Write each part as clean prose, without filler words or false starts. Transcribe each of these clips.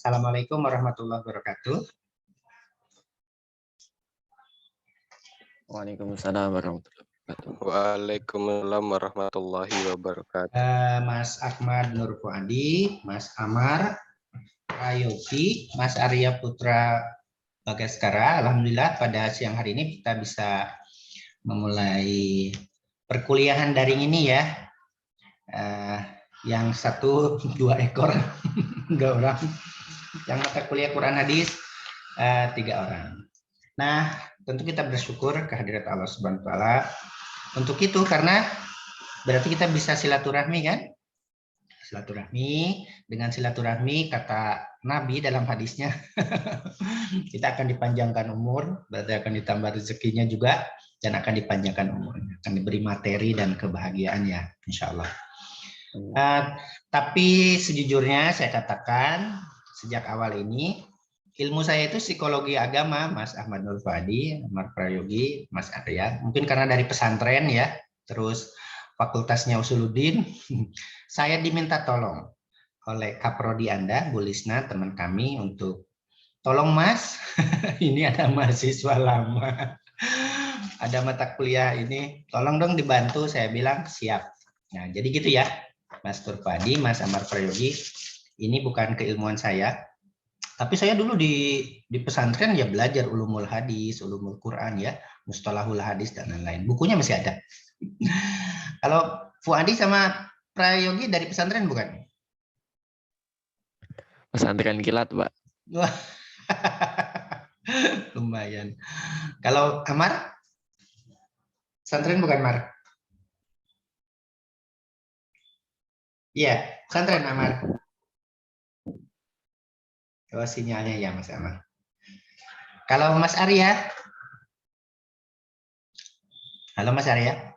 Assalamualaikum warahmatullahi wabarakatuh. Waalaikumsalam warahmatullahi wabarakatuh. Waalaikumsalam warahmatullahi wabarakatuh. Mas Ahmad Nur Fuadi, Mas Amar Prayogi, Mas Arya Putra Bagaskara. Alhamdulillah pada siang hari ini kita bisa memulai perkuliahan daring ini ya. Yang satu 2 ekor 2 orang. Yang mata kuliah Quran Hadis 3 orang. Nah, tentu kita bersyukur kehadirat Allah Subhanahu wa taala untuk itu, karena berarti kita bisa silaturahmi kan? Silaturahmi, dengan silaturahmi kata Nabi dalam hadisnya kita akan dipanjangkan umur, berarti akan ditambah rezekinya juga dan akan dipanjangkan umurnya, akan diberi materi dan kebahagiaan ya, insya Allah. Tapi sejujurnya saya katakan sejak awal ini ilmu saya itu psikologi agama, Mas Ahmad Nur Fuadi, Amar Prayogi, Mas Arya. Mungkin karena dari pesantren ya, terus fakultasnya Usuluddin, saya diminta tolong oleh Kaprodi Anda, Bu Lisna, teman kami, untuk tolong Mas, ini ada mahasiswa lama, ada mata kuliah ini, tolong dong dibantu. Saya bilang siap. Nah, jadi gitu ya, Mas Nur Fuadi, Mas Amar Prayogi, ini bukan keilmuan saya. Tapi saya dulu di pesantren ya belajar ulumul hadis, ulumul Quran ya, mustalahul hadis dan lain-lain. Bukunya masih ada. Kalau Fuadi sama Prayogi dari pesantren bukan? Pesantren kilat, Pak. Wah. Lumayan. Kalau Amar? Pesantren bukan, Mar? Iya, pesantren Amar. Oh, sinyalnya ya Mas Amar. Kalau Mas Arya? Halo Mas Arya.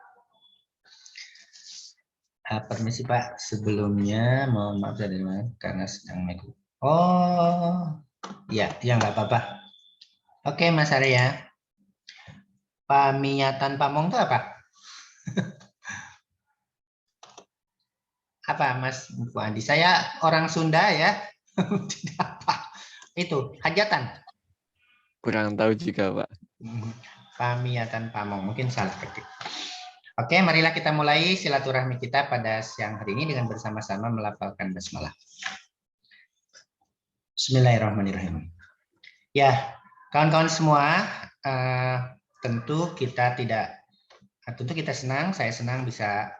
Permisi Pak, sebelumnya mohon maaf dari mana karena sedang meeting. Oh, ya nggak apa-apa. Oke Mas Arya. Pamiyatan pamong itu apa? Apa Mas Fuadi? Saya orang Sunda ya. Tidak apa. Itu hajatan. Kurang tahu juga, Pak. Pamiyatan pamong, mungkin salah ketik. Oke, marilah kita mulai silaturahmi kita pada siang hari ini dengan bersama-sama melafalkan basmalah. Bismillahirrahmanirrahim. Ya, kawan-kawan semua, tentu kita senang, saya senang bisa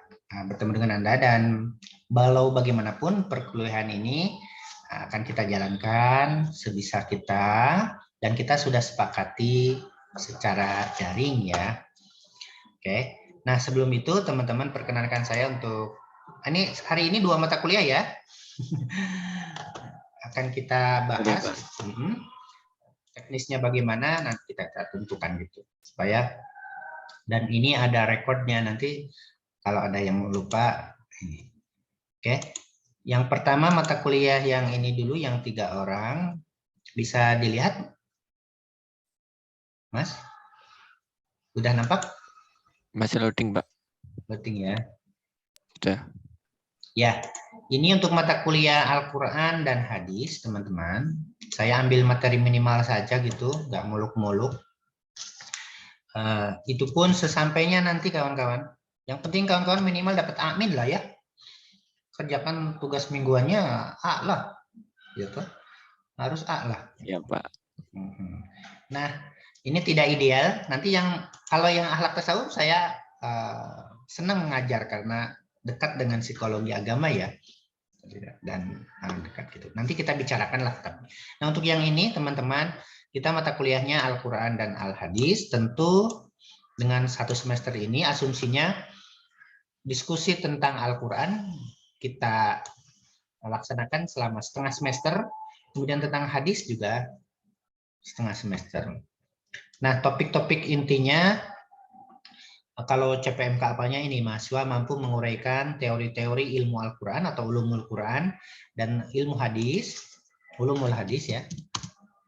bertemu dengan Anda, dan walau bagaimanapun perkuliahan ini akan kita jalankan sebisa kita, dan kita sudah sepakati secara daring ya. Oke. Nah, sebelum itu teman-teman perkenankan saya untuk hari ini 2 mata kuliah ya. Akan kita bahas teknisnya bagaimana, nanti kita tentukan gitu supaya, dan ini ada rekodnya nanti kalau ada yang lupa ini. Oke. Yang pertama mata kuliah yang ini dulu, yang 3 orang, bisa dilihat Mas? Udah nampak? Masih loading, Pak. Loading ya. Sudah. Ya, ini untuk mata kuliah Al-Quran dan Hadis, teman-teman. Saya ambil materi minimal saja gitu, nggak muluk-muluk. Itu pun sesampainya nanti kawan-kawan. Yang penting kawan-kawan minimal dapat amin lah ya. Kerjakan tugas mingguannya A lah, gitu. Harus A lah. Ya, Pak. Nah, ini tidak ideal. Nanti kalau yang akhlak tasawuf saya senang mengajar karena dekat dengan psikologi agama ya, dan dekat gitu. Nanti kita bicarakan lah. Nah, untuk yang ini teman-teman, kita mata kuliahnya Al-Quran dan Al-Hadis. Tentu dengan 1 semester ini asumsinya diskusi tentang Al-Quran kita laksanakan selama setengah semester, kemudian tentang hadis juga setengah semester. Nah, topik-topik intinya kalau CPMK apanya ini, mahasiswa mampu menguraikan teori-teori ilmu Al-Quran atau ulumul Quran dan ilmu hadis, ulumul hadis ya,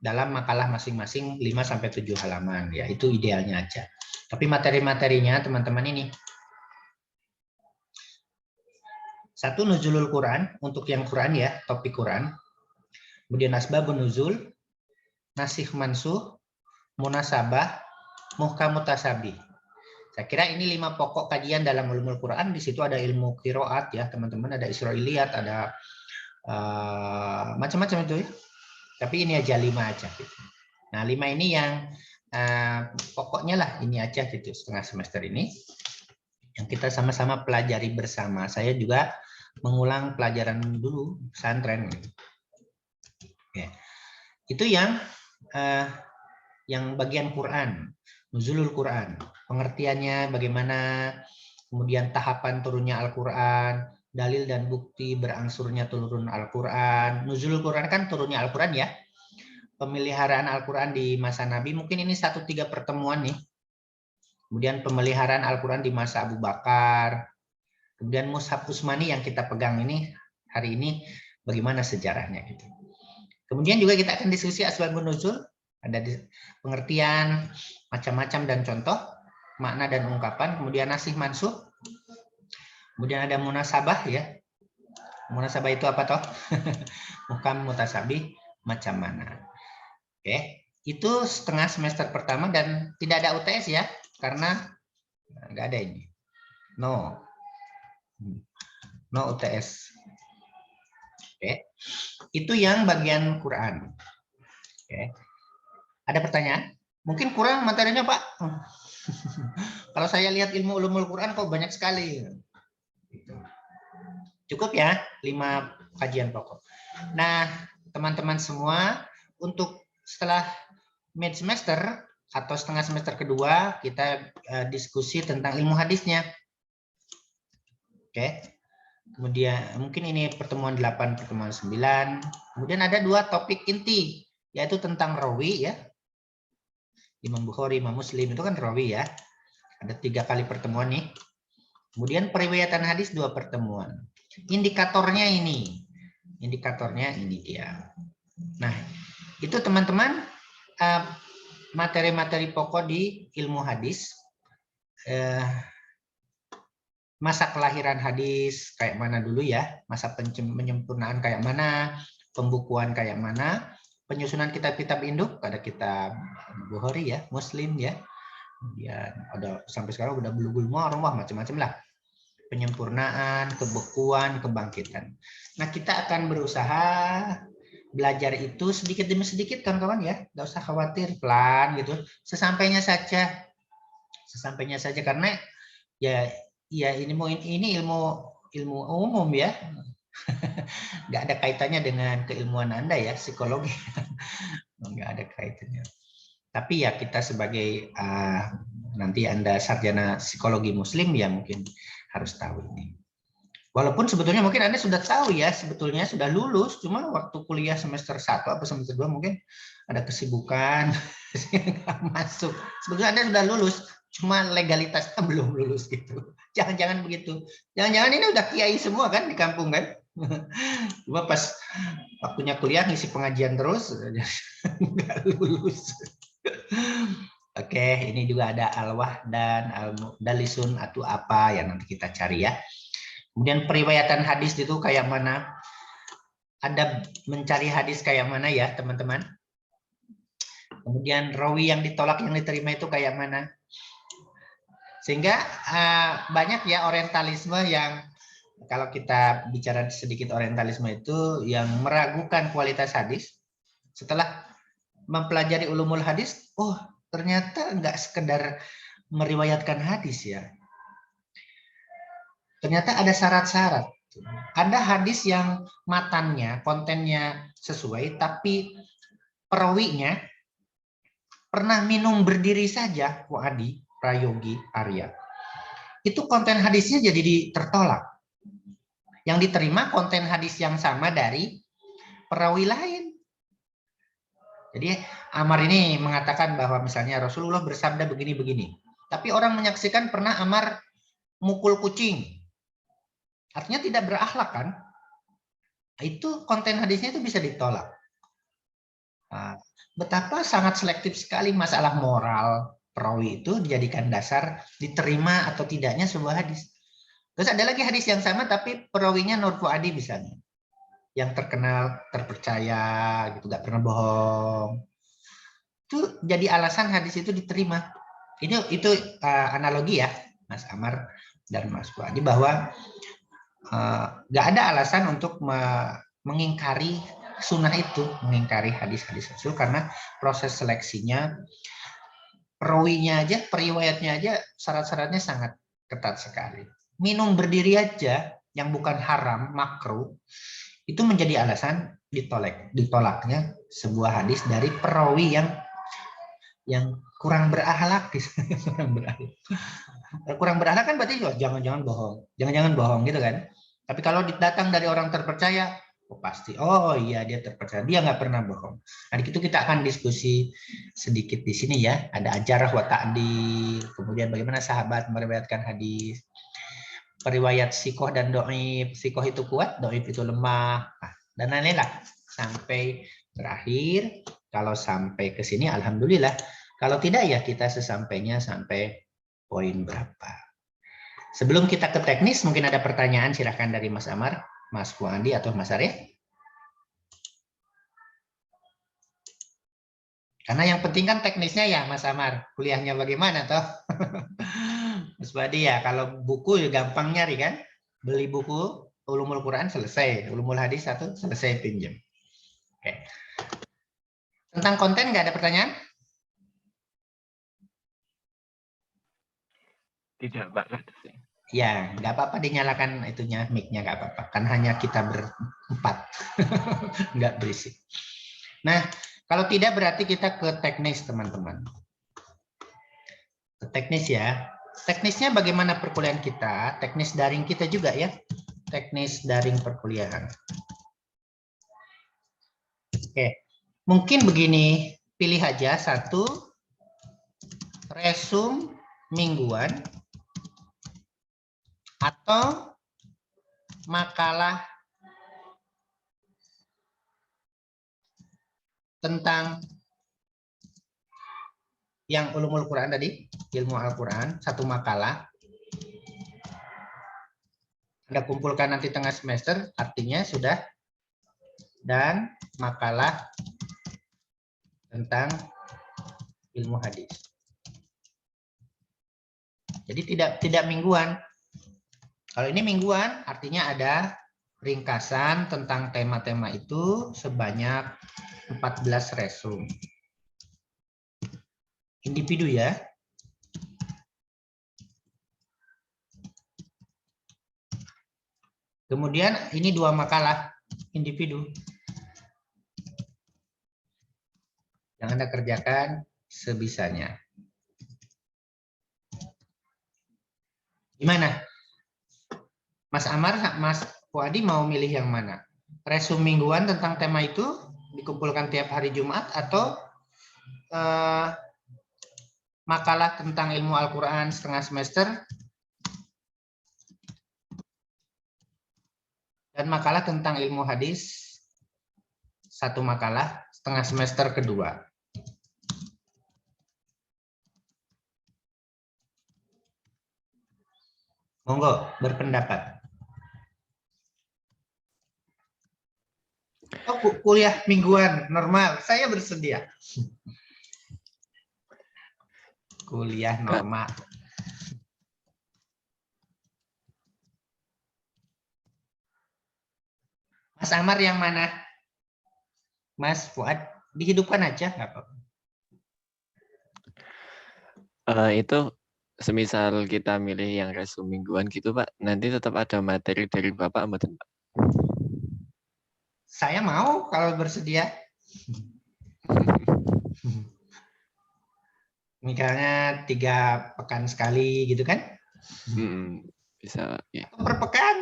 dalam makalah masing-masing 5-7 halaman ya, itu idealnya aja. Tapi materi-materinya teman-teman ini. 1 nuzulul Quran untuk yang Quran ya, topik Quran. kemudian asbabun nuzul, nasikh mansuh, munasabah, muhkam mutasabih. Saya kira ini 5 pokok kajian dalam ulumul Quran. Di situ ada ilmu qiraat ya, teman-teman, ada Israiliyat, ada macam-macam itu ya. Tapi ini aja 5 aja gitu. Nah, 5 ini yang pokoknya lah ini aja gitu setengah semester ini yang kita sama-sama pelajari bersama. Saya juga mengulang pelajaran dulu pesantren gitu. Ya. Itu yang bagian Quran, nuzulul Quran, pengertiannya bagaimana, kemudian tahapan turunnya Al-Quran, dalil dan bukti berangsurnya turun Al-Quran. Nuzulul Quran kan turunnya Al-Quran ya. Pemeliharaan Al-Quran di masa Nabi, mungkin ini 1-3 pertemuan nih. Kemudian pemeliharaan Al-Quran di masa Abu Bakar. Kemudian Mushaf Utsmani yang kita pegang ini hari ini, bagaimana sejarahnya gitu. Kemudian juga kita akan diskusi asbabun nuzul, ada pengertian macam-macam dan contoh, makna dan ungkapan, kemudian nasikh mansuh, kemudian ada munasabah ya. Munasabah itu apa toh? Muhkam mutasabih macam mana. Oke, itu setengah semester pertama dan tidak ada UTS ya, karena nggak ada ini. No UTS. Oke, itu yang bagian Quran. Oke. Ada pertanyaan? Mungkin kurang materinya, Pak. Kalau saya lihat ilmu ulumul Quran kok banyak sekali. Cukup ya, 5 kajian pokok. Nah, teman-teman semua, untuk setelah mid semester atau setengah semester kedua, kita diskusi tentang ilmu hadisnya. Oke. Kemudian mungkin ini pertemuan 8, pertemuan 9. Kemudian ada 2 topik inti, yaitu tentang rawi ya. Imam Bukhari, Imam Muslim itu kan rawi ya. Ada 3 kali pertemuan nih. Kemudian periwayatan hadis 2 pertemuan. Indikatornya ini. Indikatornya ini dia. Nah, itu teman-teman materi-materi pokok di ilmu hadis. Masa kelahiran hadis kayak mana dulu ya. Masa penyempurnaan kayak mana. Pembukuan kayak mana. Penyusunan kitab-kitab induk, ada kitab Bukhari ya, Muslim ya, kemudian ada sampai sekarang udah Bulughul Maram, macam-macam lah. Penyempurnaan, kebekuan, kebangkitan. Nah, kita akan berusaha belajar itu sedikit demi sedikit, kawan-kawan ya, nggak usah khawatir, pelan gitu, sesampainya saja, karena ya ini ilmu umum ya. Nggak ada kaitannya dengan keilmuan Anda ya, psikologi. Nggak ada kaitannya. Tapi ya kita sebagai nanti Anda sarjana psikologi muslim ya mungkin harus tahu ini. Walaupun sebetulnya mungkin Anda sudah tahu ya, sebetulnya sudah lulus, cuma waktu kuliah semester 1 atau semester 2 mungkin ada kesibukan nggak masuk. Sebetulnya Anda sudah lulus, cuma legalitasnya belum lulus gitu. Jangan-jangan begitu. Jangan-jangan ini udah kiai semua kan di kampung kan? Cuma pas waktunya kuliah ngisi pengajian terus nggak lulus. Oke, ini juga ada al-wah dan al-mudalisun atau apa ya, nanti kita cari ya. Kemudian periwayatan hadis itu kayak mana? Ada mencari hadis kayak mana ya teman-teman? Kemudian rawi yang ditolak yang diterima itu kayak mana? Sehingga banyak ya orientalisme yang, kalau kita bicara sedikit orientalisme itu yang meragukan kualitas hadis setelah mempelajari ulumul hadis, oh ternyata nggak sekedar meriwayatkan hadis ya. Ternyata ada syarat-syarat. Ada hadis yang matannya, kontennya sesuai, tapi perawinya pernah minum berdiri saja, Wadi, Prayogi, Arya. Itu konten hadisnya jadi tertolak. Yang diterima konten hadis yang sama dari perawi lain. Jadi Amar ini mengatakan bahwa misalnya Rasulullah bersabda begini-begini. Tapi orang menyaksikan pernah Amar mukul kucing. Artinya tidak berakhlak kan? Itu konten hadisnya itu bisa ditolak. Nah, betapa sangat selektif sekali masalah moral perawi itu dijadikan dasar diterima atau tidaknya sebuah hadis. Terus ada lagi hadis yang sama tapi perawinya Nur Fuadi misalnya. yang terkenal, terpercaya, gitu, nggak pernah bohong. Itu jadi alasan hadis itu diterima. Itu analogi ya, Mas Amar dan Mas Fuadi, bahwa nggak ada alasan untuk mengingkari sunnah itu, mengingkari hadis-hadis Rasul, karena proses seleksinya, perawinya aja, periwayatnya aja, syarat-syaratnya sangat ketat sekali. Minum berdiri aja yang bukan haram, makruh, itu menjadi alasan ditolaknya sebuah hadis dari perawi yang kurang berakhlak. Kurang berakhlak kan berarti jangan-jangan bohong gitu kan. Tapi kalau datang dari orang terpercaya, pasti, oh iya dia terpercaya, dia nggak pernah bohong. Nah, itu kita akan diskusi sedikit di sini ya. Ada ajarah wa ta'dil, kemudian bagaimana sahabat meriwayatkan hadis, periwayat sikoh dan doib. Sikoh itu kuat, doib itu lemah, dan lain-lain lah. Sampai berakhir, kalau sampai ke sini alhamdulillah. Kalau tidak ya kita sesampainya sampai poin berapa. Sebelum kita ke teknis, mungkin ada pertanyaan, silahkan dari Mas Amar, Mas Fuadi, atau Mas Arif. Karena yang penting kan teknisnya ya, Mas Amar. Kuliahnya bagaimana toh? Mas Fuadi ya, kalau buku ya gampang nyari kan. Beli buku Ulumul Quran selesai, Ulumul Hadis satu selesai, pinjam. Oke. Tentang konten nggak ada pertanyaan? Tidak, Pak. Ya, nggak apa-apa dinyalakan itunya, mic-nya nggak apa-apa. Kan hanya kita berempat, nggak berisik. Nah, kalau tidak berarti kita ke teknis, teman-teman. Ke teknis ya. Teknisnya bagaimana perkuliahan kita, teknis daring kita juga ya. Teknis daring perkuliahan. Oke, mungkin begini, pilih aja satu resum mingguan atau makalah tentang yang ulumul Quran tadi, ilmu Al-Quran, satu makalah. Anda kumpulkan nanti tengah semester, artinya sudah, dan makalah tentang ilmu hadis. Jadi tidak mingguan. Kalau ini mingguan, artinya ada ringkasan tentang tema-tema itu sebanyak 14 resum. Individu ya. Kemudian ini 2 makalah individu yang Anda kerjakan sebisanya. Gimana? Mas Amar, Mas Fuadi mau milih yang mana? Resum mingguan tentang tema itu dikumpulkan tiap hari Jumat, atau makalah tentang ilmu Al-Quran setengah semester dan makalah tentang ilmu hadis satu makalah setengah semester kedua. Monggo berpendapat. Oh, kuliah mingguan normal, saya bersedia. Kuliah normal. Mas Amar yang mana? Mas Fuad, dihidupkan aja nggak apa-apa. Itu semisal kita milih yang resum mingguan gitu, Pak, nanti tetap ada materi dari Bapak, mboten, Pak? Saya mau kalau bersedia. Misalnya 3 pekan sekali gitu kan? Bisa ya. Atau per pekan?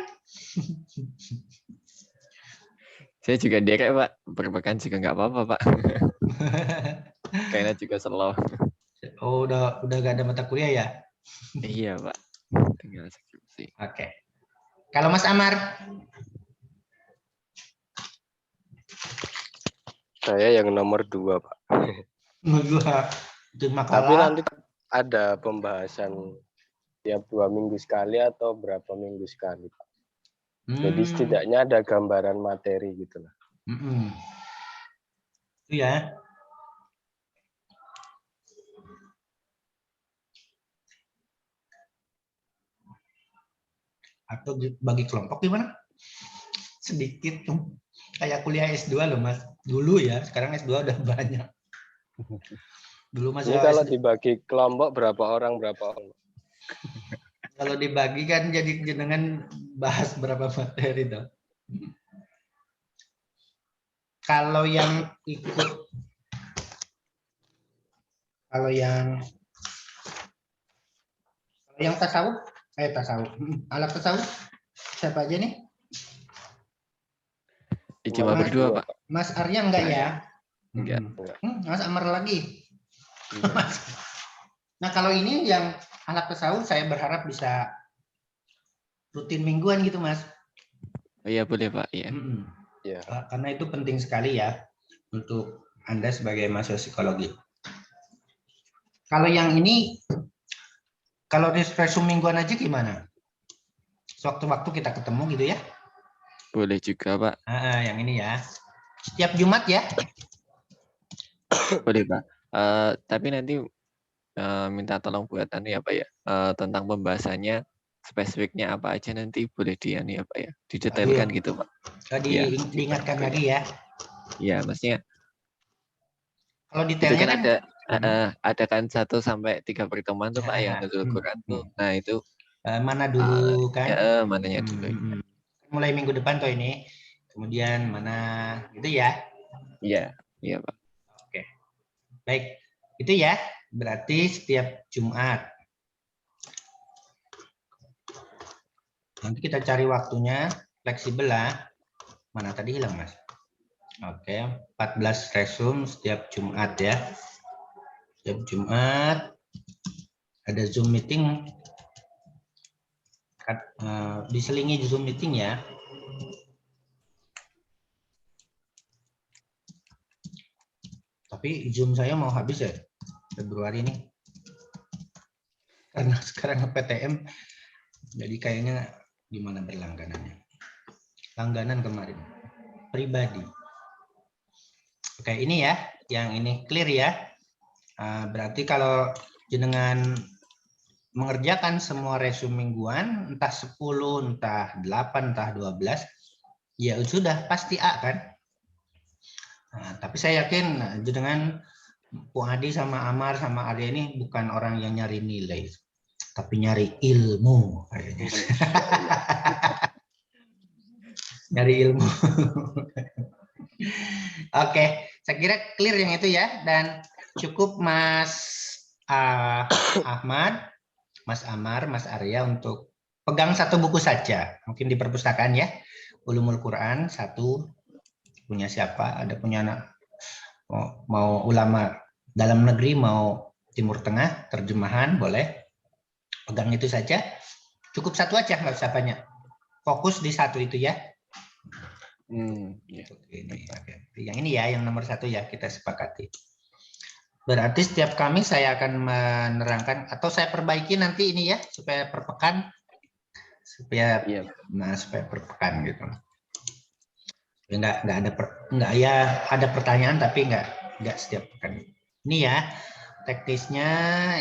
Saya juga derek, Pak. Per pekan juga nggak apa-apa, Pak. Kayaknya juga slow. Oh, udah gak ada mata kuliah ya? Iya, Pak. Tinggal skripsi. Oke. Kalau Mas Amar? Saya yang nomor 2, Pak. Itu makalah. Tapi nanti ada pembahasan tiap 2 minggu sekali atau berapa minggu sekali, Pak? Jadi setidaknya ada gambaran materi gitu lah. Itu ya. Atau bagi kelompok gimana? Sedikit tuh. Kayak kuliah S2 loh Mas. Dulu ya, sekarang S2 udah banyak. Dulu Ini masa kalau SD, dibagi kelompok berapa orang? kalau dibagi kan jadi jenengan bahas berapa materi tuh. Kalau yang ikut, kalau yang tasawuf, alat tasawuf siapa aja nih? Cuma berdua, Pak. Mas Arya enggak ya? Enggak. Mas Amar lagi. Nah kalau ini yang alat tasawuf saya berharap bisa rutin mingguan gitu Mas. Oh, iya boleh Pak. Iya. Ya. Karena itu penting sekali ya untuk Anda sebagai mahasiswa psikologi. Kalau yang ini, kalau resume mingguan aja gimana? Sewaktu-waktu kita ketemu gitu ya? Boleh juga Pak. Yang ini ya. Setiap Jumat ya? Boleh Pak. Tapi nanti minta tolong buat ya Pak ya. Tentang pembahasannya spesifiknya apa aja nanti boleh ya Pak ya. Didetailkan gitu Pak. Diingatkan lagi ya. Iya, maksudnya kalau itu detailnya kan ada kan 1 sampai 3 pertemuan tuh Pak yang nuzul Quran tuh. Nah, itu mana dulu kan? Mananya dulu. Mulai minggu depan tuh ini. Kemudian mana gitu ya? Iya Pak. Oke. Baik. Itu ya. Berarti setiap Jumat. Nanti kita cari waktunya fleksibel lah. Mana tadi hilang Mas? Oke, 14 resume setiap Jumat ya. Setiap Jumat ada Zoom meeting. Diselingi Zoom meeting ya. Tapi Zoom saya mau habis ya Februari ini. Karena sekarang PTM jadi kayaknya gimana berlangganannya. Langganan kemarin. Pribadi. Oke, ini ya, yang ini clear ya. Berarti kalau jenengan mengerjakan semua resume mingguan, entah 10, entah 8, entah 12, ya sudah pasti A kan. Tapi saya yakin jenengan Bu Adi sama Amar sama Arya ini bukan orang yang nyari nilai, tapi nyari ilmu kayaknya. Nyari ilmu. Oke, saya kira clear yang itu ya, dan cukup Mas Ahmad, Mas Amar, Mas Arya untuk pegang satu buku saja, mungkin di perpustakaan ya, Ulumul Quran satu, punya siapa? Ada punya anak, mau ulama dalam negeri, mau Timur Tengah, terjemahan boleh, pegang itu saja, cukup satu aja, nggak usah banyak, fokus di satu itu ya. Yang ini ya, yang nomor 1 ya kita sepakati. Berarti setiap kami saya akan menerangkan atau saya perbaiki nanti ini ya supaya per pekan, supaya per pekan gitu. Enggak ada pertanyaan tapi enggak setiap pekan. Ini ya teknisnya,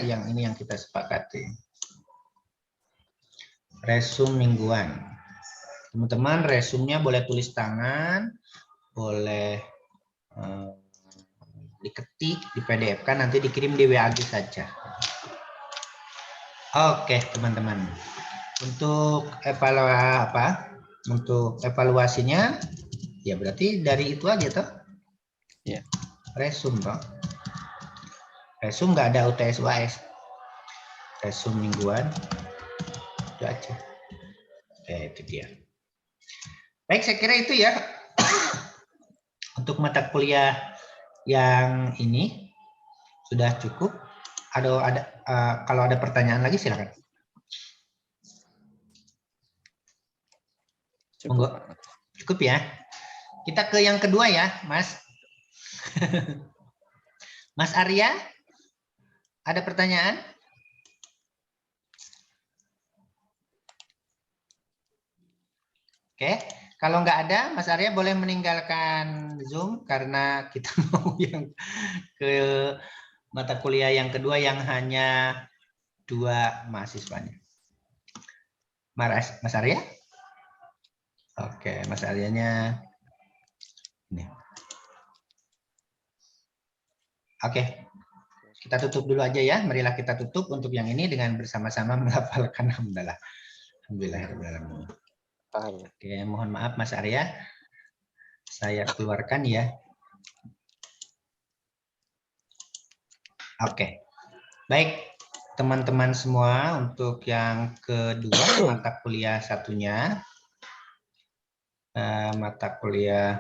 yang ini yang kita sepakati. Resume mingguan. Teman-teman, resumenya boleh tulis tangan, boleh diketik, di PDF kan, nanti dikirim di WA saja. Oke, teman-teman. Untuk evaluasinya, ya berarti dari itu aja toh. Ya. Resume toh. Resume nggak ada UTS UAS. Resume mingguan. Itu aja. Itu dia. Baik, saya kira itu ya untuk mata kuliah yang ini sudah cukup. Kalau ada pertanyaan lagi silakan. Cukup ya. Kita ke yang kedua ya, Mas. Mas Arya, ada pertanyaan? Oke, kalau nggak ada, Mas Arya boleh meninggalkan Zoom karena kita mau yang ke mata kuliah yang kedua yang hanya 2 mahasiswanya. Mas Arya? Oke, Mas Aryanya ini. Oke, kita tutup dulu aja ya. Marilah kita tutup untuk yang ini dengan bersama-sama melafalkan hamdalah. Alhamdulillahirrahmanirrahim. Paham. Oke, mohon maaf Mas Arya. Saya keluarkan ya. Oke. Baik, teman-teman semua, untuk yang kedua mata kuliah satunya, mata kuliah